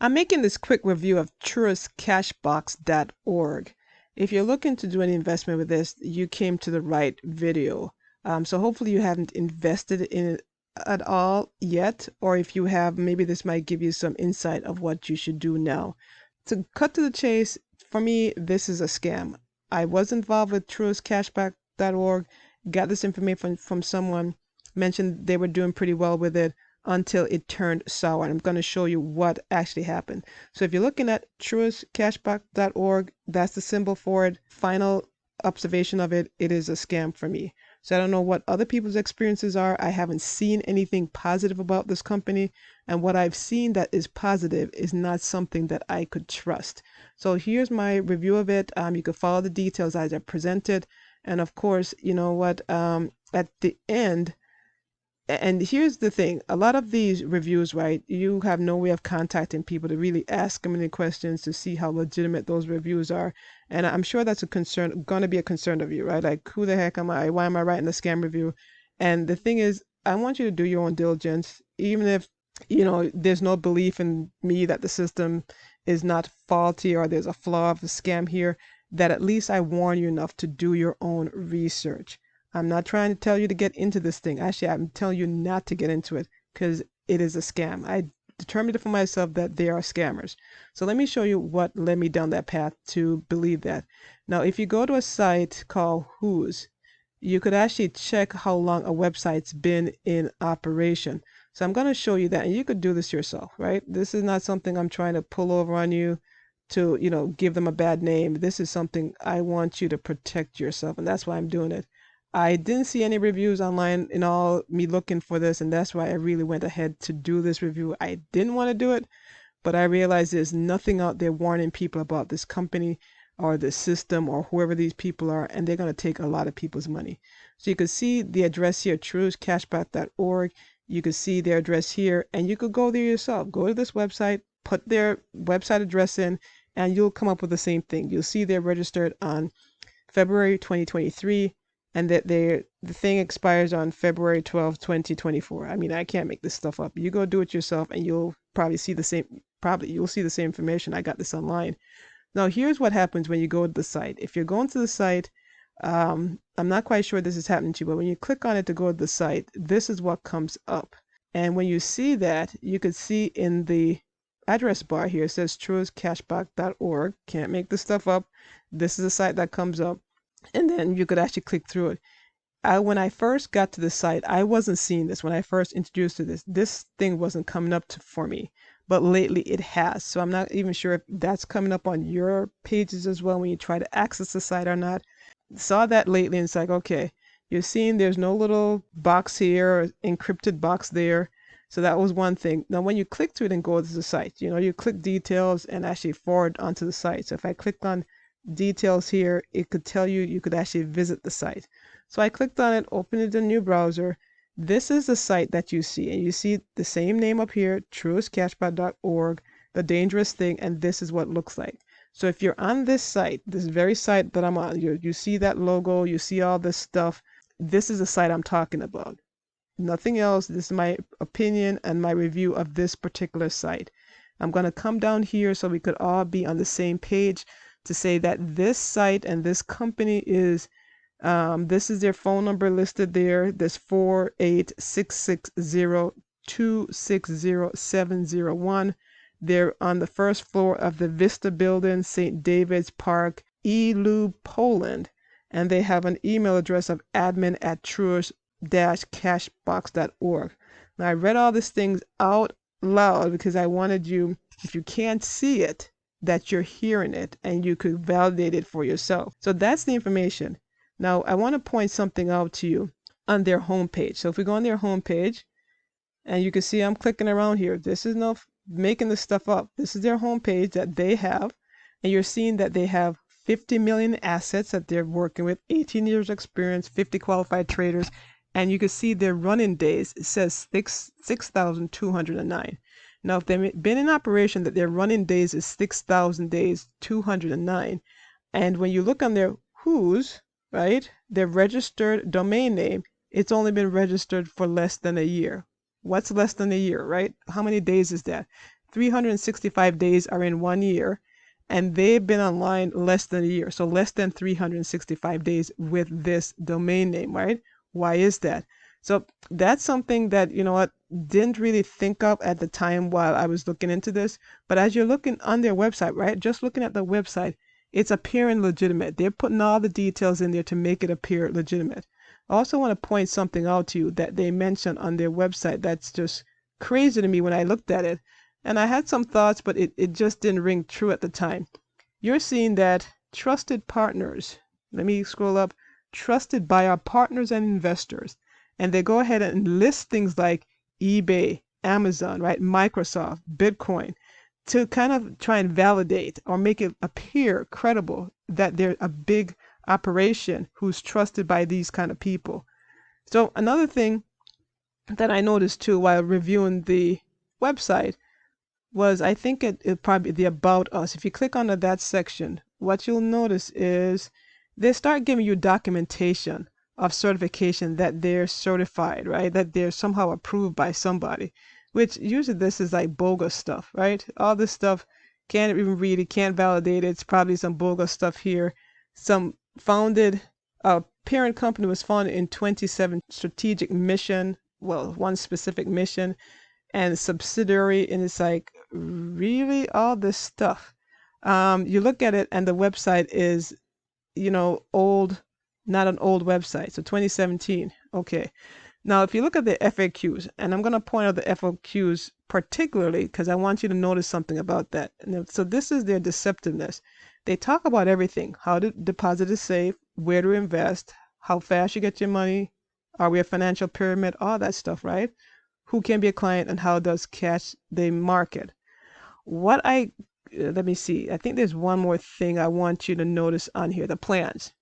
I'm making this quick review of Truist cashbox.org. If you're looking to do an investment with this, you came to the right video. So hopefully you haven't invested in it at all yet, or if you have, maybe this might give you some insight of what you should do now. To cut to the chase, for me, this is a scam. I was involved with Truist cashback.org, got this information from someone, mentioned they were doing pretty well with it until it turned sour. And I'm going to show you what actually happened. So if you're looking at truistcashback.org, that's the symbol for it. Final observation of it, it is a scam for me. So I don't know what other people's experiences are. I haven't seen anything positive about this company. And what I've seen that is positive is not something that I could trust. So here's my review of it. You can follow the details as I presented. And of course, you know what, at the end, and here's the thing, a lot of these reviews, right, you have no way of contacting people to really ask them any questions to see how legitimate those reviews are. And I'm sure that's going to be a concern of you, right? Like, who the heck am I? Why am I writing a scam review? And the thing is, I want you to do your own diligence, even if, there's no belief in me that the system is not faulty or there's a flaw of a scam here, that at least I warn you enough to do your own research. I'm not trying to tell you to get into this thing. Actually, I'm telling you not to get into it because it is a scam. I determined for myself that they are scammers. So let me show you what led me down that path to believe that. Now, if you go to a site called Who's, you could actually check how long a website's been in operation. So I'm going to show you that, and you could do this yourself, right? This is not something I'm trying to pull over on you to, give them a bad name. This is something I want you to protect yourself, and that's why I'm doing it. I didn't see any reviews online in all me looking for this, and that's why I really went ahead to do this review. I didn't want to do it, but I realized there's nothing out there warning people about this company or the system or whoever these people are, and they're going to take a lot of people's money. So you can see the address here, truistcashback.org. You can see their address here, and you could go there yourself. Go to this website, put their website address in, and you'll come up with the same thing. You'll see they're registered on February 2023. And that the thing expires on February 12th, 2024. I mean, I can't make this stuff up. You go do it yourself and you'll probably see the same, information. I got this online. Now, here's what happens when you go to the site. If you're going to the site, I'm not quite sure this is happening to you, but when you click on it to go to the site, this is what comes up. And when you see that, you could see in the address bar here, it says truistcashback.org. Can't make this stuff up. This is a site that comes up. And then you could actually click through it. When I first got to the site, I wasn't seeing this. When I first introduced to this thing wasn't coming up for me. But lately it has. So I'm not even sure if that's coming up on your pages as well when you try to access the site or not. Saw that lately and it's like, okay, you're seeing there's no little box here or encrypted box there. So that was one thing. Now, when you click to it and go to the site, you click details and actually forward onto the site. So if I clicked on details here, it could tell you could actually visit the site. So I clicked on it, opened it in a new browser. This is the site that you see, and you see the same name up here, truistcashback.org, the dangerous thing, and this is what it looks like. So if you're on this site, this very site that I'm on, you see that logo, you see all this stuff. This is the site I'm talking about. Nothing else. This is my opinion and my review of this particular site. I'm going to come down here so we could all be on the same page to say that this site and this company is, this is their phone number listed there. This 48660260701. They're on the first floor of the Vista Building, St. David's Park, Elu, Poland. And they have an email address of admin@truist-cashbox.org. Now, I read all these things out loud because I wanted you, if you can't see it, that you're hearing it and you could validate it for yourself. So that's the information. Now, I want to point something out to you on their homepage. So if we go on their homepage, and you can see I'm clicking around here. This is no making this stuff up. This is their homepage that they have, and you're seeing that they have 50 million assets that they're working with, 18 years experience, 50 qualified traders, and you can see their running days. It says 6,209. Now, if they've been in operation, that their running days is 6,000 days, 209. And when you look on their Who's, right, their registered domain name, it's only been registered for less than a year. What's less than a year, right? How many days is that? 365 days are in 1 year, and they've been online less than a year, so less than 365 days with this domain name, right? Why is that? So that's something that, you know what, didn't really think of at the time while I was looking into this. But as you're looking on their website, right, just looking at the website, it's appearing legitimate. They're putting all the details in there to make it appear legitimate. I also want to point something out to you that they mention on their website that's just crazy to me when I looked at it. And I had some thoughts, but it just didn't ring true at the time. You're seeing that trusted partners, let me scroll up, trusted by our partners and investors. And they go ahead and list things like eBay, Amazon, right? Microsoft, Bitcoin, to kind of try and validate or make it appear credible that they're a big operation who's trusted by these kind of people. So another thing that I noticed too while reviewing the website was, I think it probably the About Us. If you click onto that section, what you'll notice is they start giving you documentation of certification that they're certified, right? That they're somehow approved by somebody, which usually this is like bogus stuff, right? All this stuff, can't even read it, can't validate it. It's probably some bogus stuff here. Some founded, parent company was founded in 27 strategic mission, well, one specific mission, and subsidiary, and it's like, really, all this stuff. You look at it and the website is, old, not an old website, so 2017. Okay, now if you look at the FAQs, and I'm going to point out the FAQs particularly because I want you to notice something about that. So this is their deceptiveness. They talk about everything: how to deposit is safe, where to invest, how fast you get your money, are we a financial pyramid, all that stuff, right? Who can be a client, and how does cash they market. Let me see. I think there's one more thing I want you to notice on here, the plans.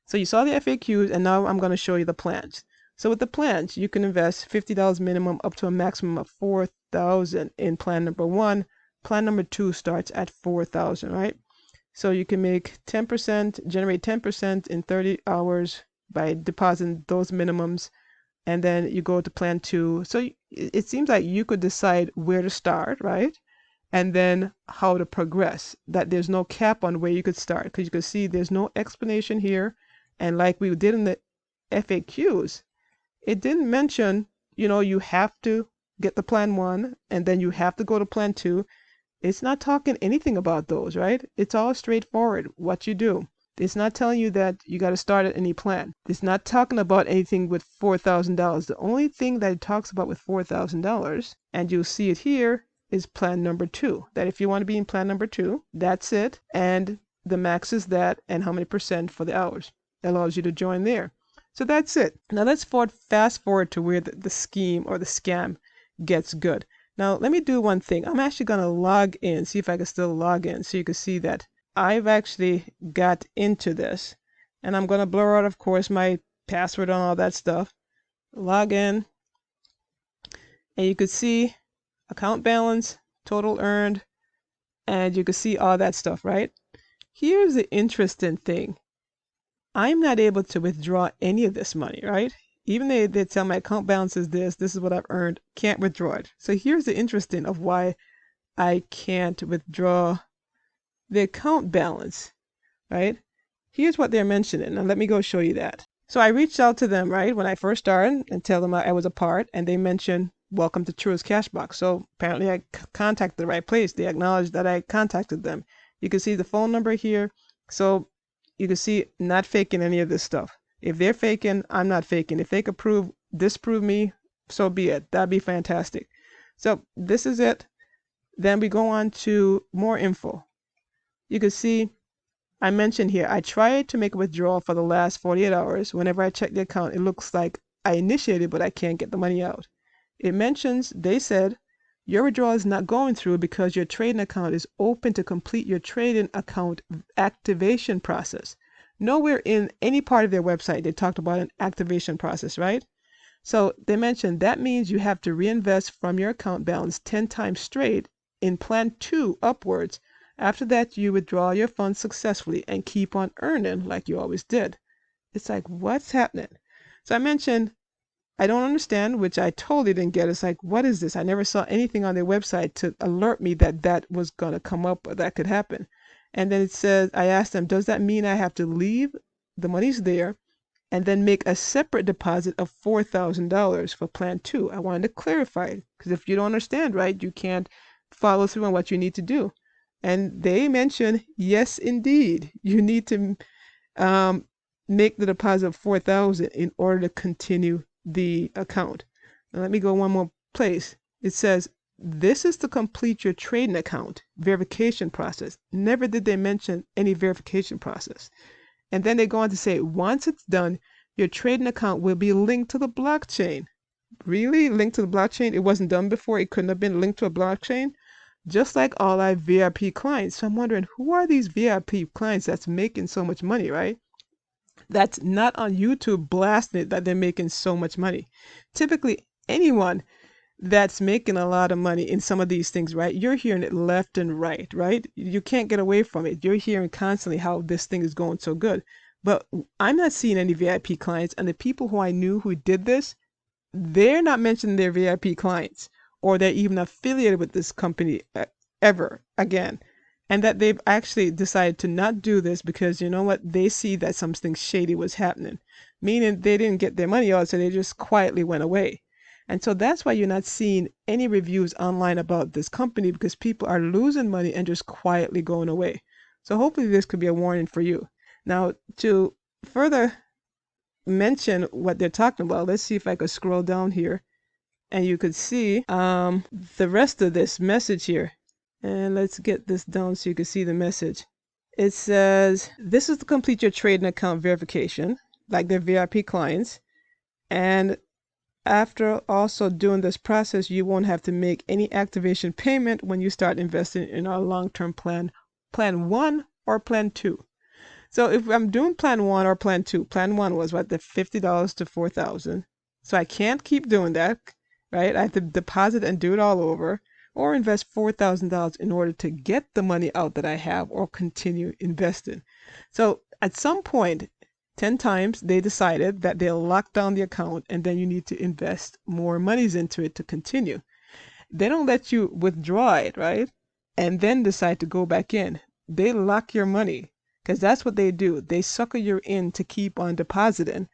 So you saw the FAQs, and now I'm going to show you the plans. So with the plans, you can invest $50 minimum up to a maximum of $4,000 in plan number 1. Plan number 2 starts at $4,000, right? So you can make 10%, generate 10% in 30 hours by depositing those minimums, and then you go to plan 2. So it seems like you could decide where to start, right? And then how to progress, that there's no cap on where you could start, because you can see there's no explanation here. And like we did in the FAQs, it didn't mention, you have to get the plan 1 and then you have to go to plan 2. It's not talking anything about those, right? It's all straightforward what you do. It's not telling you that you got to start at any plan. It's not talking about anything with $4,000. The only thing that it talks about with $4,000, and you'll see it here, is plan number 2. That if you want to be in plan number 2, that's it. And the max is that, and how many percent for the hours. It allows you to join there. So that's it. Now let's fast forward to where the scheme or the scam gets good. Now let me do one thing. I'm actually going to log in, see if I can still log in, so you can see that I've actually got into this. And I'm going to blur out, of course, my password and all that stuff. Log in. And you could see account balance, total earned, and you can see all that stuff, right? Here's the interesting thing. I'm not able to withdraw any of this money, right? Even though they tell my account balance is this is what I've earned, can't withdraw it. So here's the interesting of why I can't withdraw the account balance, right? Here's what they're mentioning. Now let me go show you that. So I reached out to them, right, when I first started, and tell them I was a part, and they mentioned, welcome to Truist Cashbox. So apparently I contacted the right place. They acknowledged that I contacted them. You can see the phone number here. So you can see, not faking any of this stuff. If they're faking, I'm not faking. If they could disprove me, so be it. That'd be fantastic. So this is it. Then we go on to more info. You can see I mentioned here, I tried to make a withdrawal for the last 48 hours. Whenever I check the account, it looks like I initiated, but I can't get the money out. It mentions, they said, your withdrawal is not going through because your trading account is open to complete your trading account activation process. Nowhere in any part of their website they talked about an activation process, right? So they mentioned that means you have to reinvest from your account balance 10 times straight in plan 2 upwards. After that, you withdraw your funds successfully and keep on earning like you always did. It's like, what's happening? So I mentioned I don't understand, which I totally didn't get. It's like, what is this? I never saw anything on their website to alert me that that was going to come up or that could happen. And then it says, I asked them, does that mean I have to leave? The money's there and then make a separate deposit of $4,000 for plan two. I wanted to clarify it because if you don't understand, right, you can't follow through on what you need to do. And they mentioned, yes, indeed, you need to um, make the deposit of 4,000 in order to continue the account. Now let me go one more place. It says this is to complete your trading account verification process. Never did they mention any verification process. And then they go on to say once it's done, your trading account will be linked to the blockchain. Really? Linked to the blockchain? It wasn't done before. It couldn't have been linked to a blockchain? Just like all our VIP clients. So I'm wondering who are these VIP clients that's making so much money, right? That's not on YouTube blasting it that they're making so much money. Typically, anyone that's making a lot of money in some of these things, right? You're hearing it left and right, right? You can't get away from it. You're hearing constantly how this thing is going so good. But I'm not seeing any VIP clients, and the people who I knew who did this, they're not mentioning their VIP clients or they're even affiliated with this company ever again. And that they've actually decided to not do this because you know what? They see that something shady was happening, meaning they didn't get their money out, so they just quietly went away. And so that's why you're not seeing any reviews online about this company because people are losing money and just quietly going away. So hopefully this could be a warning for you. Now, to further mention what they're talking about, let's see if I could scroll down here and you could see the rest of this message here. And let's get this down so you can see the message. It says, this is to complete your trading account verification, like their VIP clients. And after also doing this process, you won't have to make any activation payment when you start investing in our long-term plan one or plan two. So if I'm doing plan one or plan one was what the $50 to 4,000. So I can't keep doing that, right? I have to deposit and do it all over or invest $4,000 in order to get the money out that I have or continue investing. So at some point, 10 times they decided that they'll lock down the account and then you need to invest more monies into it to continue. They don't let you withdraw it, right? And then decide to go back in. They lock your money because that's what they do. They sucker you in to keep on depositing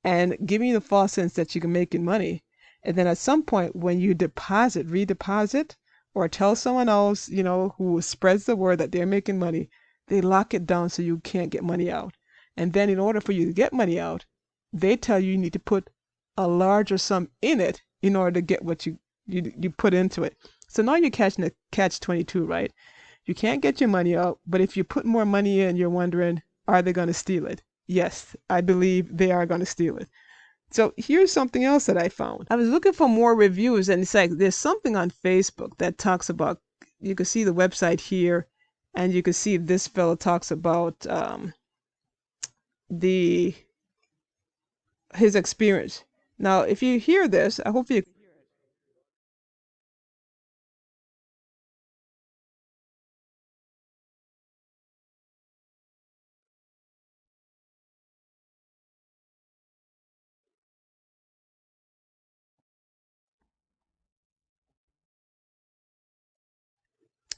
and giving you the false sense that you can make money. And then at some point, when you redeposit, or tell someone else, who spreads the word that they're making money, they lock it down so you can't get money out. And then in order for you to get money out, they tell you need to put a larger sum in it in order to get what you put into it. So now you're catching a catch 22, right? You can't get your money out, but if you put more money in, you're wondering, are they going to steal it? Yes, I believe they are going to steal it. So here's something else that I found. I was looking for more reviews, and it's like there's something on Facebook that talks about. You can see the website here, and you can see this fellow talks about the his experience. Now, if you hear this, I hope you.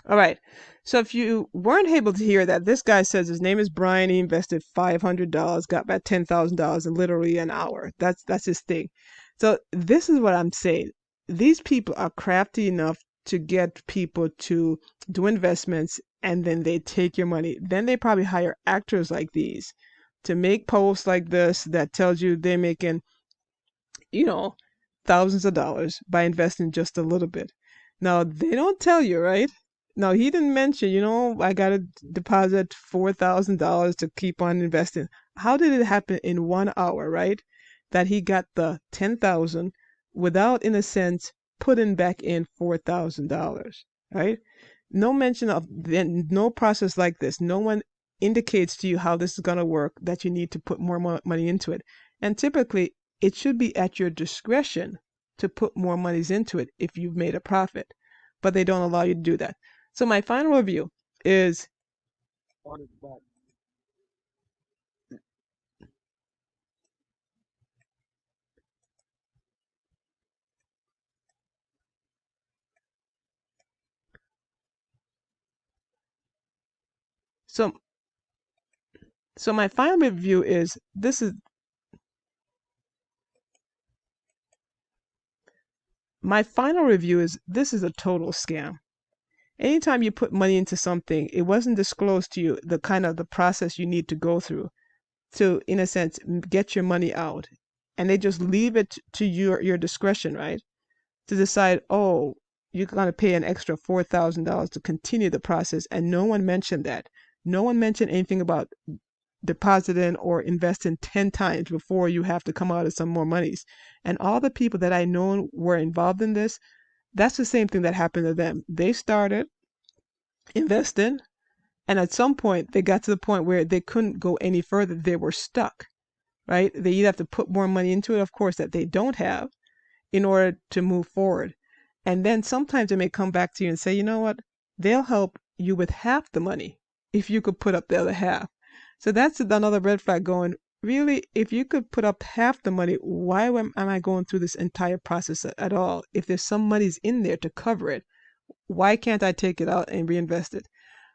All right. So if you weren't able to hear that, this guy says his name is Brian. He invested $500, got about $10,000 in literally an hour. That's his thing. So this is what I'm saying. These people are crafty enough to get people to do investments and then they take your money. Then they probably hire actors like these to make posts like this that tells you they're making you know, thousands of dollars by investing just a little bit. Now, they don't tell you, right? Now, he didn't mention, I got to deposit $4,000 to keep on investing. How did it happen in 1 hour, right? That he got the 10,000 without, in a sense, putting back in $4,000, right? No mention of no process like this. No one indicates to you how this is going to work, that you need to put more money into it. And typically, it should be at your discretion to put more monies into it if you've made a profit, but they don't allow you to do that. So my final review is So, so my final review is this is my final review is this is a total scam. Anytime you put money into something, it wasn't disclosed to you the kind of the process you need to go through to, in a sense, get your money out. And they just leave it to your discretion, right? To decide, oh, you're going to pay an extra $4,000 to continue the process. And no one mentioned that. No one mentioned anything about depositing or investing 10 times before you have to come out of some more monies. And all the people that I know were involved in this, that's the same thing that happened to them. They started investing, and at some point, they got to the point where they couldn't go any further. They were stuck, right? They either have to put more money into it, of course, that they don't have in order to move forward. And then sometimes they may come back to you and say, you know what? They'll help you with half the money if you could put up the other half. So that's another red flag going, really, if you could put up half the money, why am I going through this entire process at all? If there's some monies in there to cover it, why can't I take it out and reinvest it?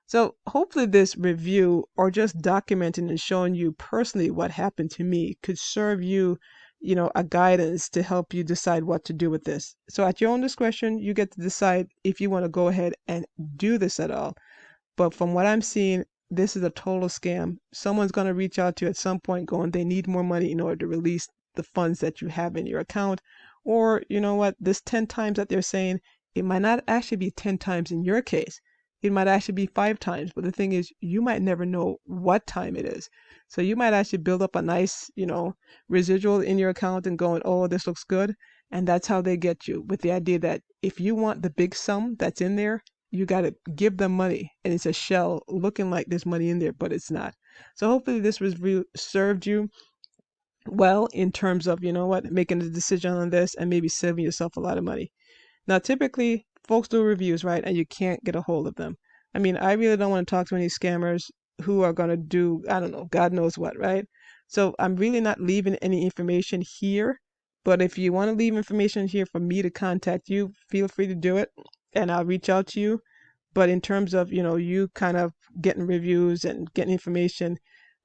So hopefully this review or just documenting and showing you personally what happened to me could serve you, a guidance to help you decide what to do with this. So at your own discretion, you get to decide if you want to go ahead and do this at all. But from what I'm seeing, this is a total scam. Someone's going to reach out to you at some point going, they need more money in order to release the funds that you have in your account. Or, you know what, this 10 times that they're saying, it might not actually be 10 times in your case. It might actually be 5 times. But the thing is, you might never know what time it is. So you might actually build up a nice, residual in your account and going, oh, this looks good. And that's how they get you, with the idea that if you want the big sum that's in there, you got to give them money, and it's a shell looking like there's money in there, but it's not. So hopefully this was served you well in terms of, making a decision on this and maybe saving yourself a lot of money. Now, typically, folks do reviews, right? And you can't get a hold of them. I mean, I really don't want to talk to any scammers who are going to do, I don't know, God knows what, right? So I'm really not leaving any information here. But if you want to leave information here for me to contact you, feel free to do it, and I'll reach out to you. But in terms of, you kind of getting reviews and getting information,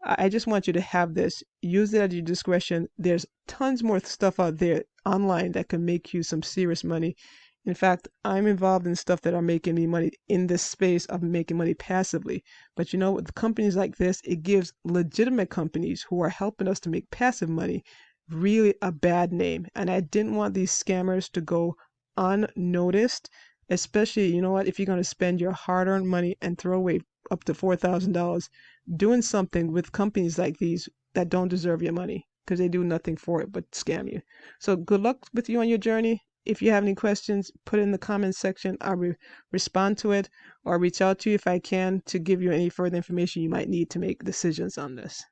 I just want you to have this. Use it at your discretion. There's tons more stuff out there online that can make you some serious money. In fact, I'm involved in stuff that are making me money in this space of making money passively. But with companies like this, it gives legitimate companies who are helping us to make passive money really a bad name. And I didn't want these scammers to go unnoticed, especially, if you're going to spend your hard-earned money and throw away up to $4,000 doing something with companies like these that don't deserve your money, because they do nothing for it but scam you. So good luck with you on your journey. If you have any questions, put it in the comments section. I'll respond to it or reach out to you if I can to give you any further information you might need to make decisions on this.